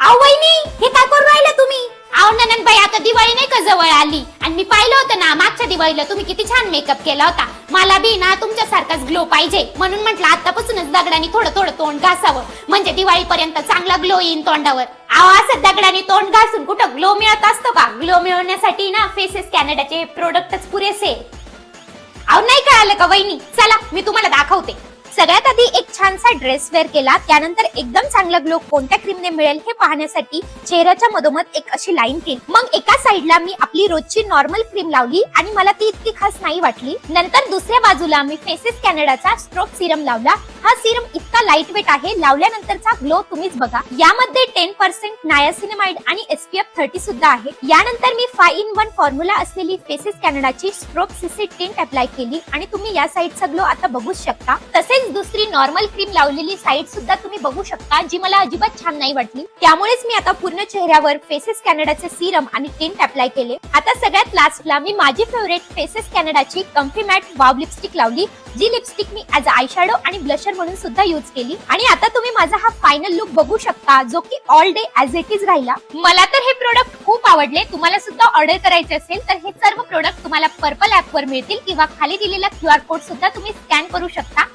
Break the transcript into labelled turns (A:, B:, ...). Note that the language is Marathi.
A: अहो वहिनी, हे काय करू राहिला तुम्ही? अहो ननंदबाई, आता दिवाळी नाही का जवळ आली आणि मी पाहिलं होतं ना मागच्या दिवाळीला तुम्ही किती छान मेकअप केला होता. मला बी ना तुमच्यासारखाच ग्लो पाहिजे म्हणून म्हटलं आतापासूनच दगडाने थोडं थोडं तोंड घासावं, म्हणजे दिवाळीपर्यंत चांगला ग्लो येईन तोंडावर. अहो असं दगडाने तोंड घासून कुठं ग्लो मिळत असतो का? ग्लो मिळवण्यासाठी ना फेसेस कॅनडाचे प्रोडक्टच पुरेसे. अहो नाही कळालं का वहिनी? चला मी तुम्हाला दाखवते. सगळ्यात आधी एक छानसा ड्रेस वेअर केला, त्यानंतर एकदम चांगला ग्लो कोणत्या क्रीमने मिळेल हे पाहण्यासाठी चेहऱ्याच्या मधोमध एक अशी लाईन केली. मग एका साइडला मी आपली रोजची नॉर्मल क्रीम लावली आणि मला ती इतकी खास नाही वाटली. नंतर दुसऱ्या बाजूला मी फेसेस कॅनडाचा स्ट्रोक सिरम लावला. हा सिरम इतका लाईट वेट आहे, लावल्यानंतरचा ग्लो तुम्हीच बघा. यामध्ये 10% नायासिनामाइड आणि SPF 30 सुद्धा आहे. यानंतर मी 5 in 1 फॉर्म्युला असलेली फेसेस कॅनडाची स्ट्रोक सीसी टिंट अप्लाय केली आणि तुम्ही या साइडचा ग्लो आता बघू शकता. तसेच दुसरी नॉर्मल क्रीम लावलेली साइड सुद्धा तुम्ही बघू शकता, जी मला अजिबात छान नाही वाटली. त्यामुळेच मी आता पूर्ण चेहऱ्यावर फेसेस कॅनडाचे सिरम आणि टिंट अप्लाय केले. आता सगळ्यात लास्टला मी माझी फेवरेट फेसेस कॅनडाची कम्फी मॅट वाव लिपस्टिक लावली, जी लिपस्टिक मी ऍज आय शॅडो आणि ब्लशर म्हणून सुद्धा यूज केली. आणि आता तुम्ही माझा हा फायनल लुक बघू शकता, जो की all day as it is राहिला. मला तर हे प्रोडक्ट खूप आवडले. तुम्हाला सुद्धा ऑर्डर करायचे असेल तर हे सर्व प्रोडक्ट तुम्हाला पर्पल ऍप वर मिळतील किंवा खाली दिलेला QR कोड सुद्धा तुम्ही स्कॅन करू शकता.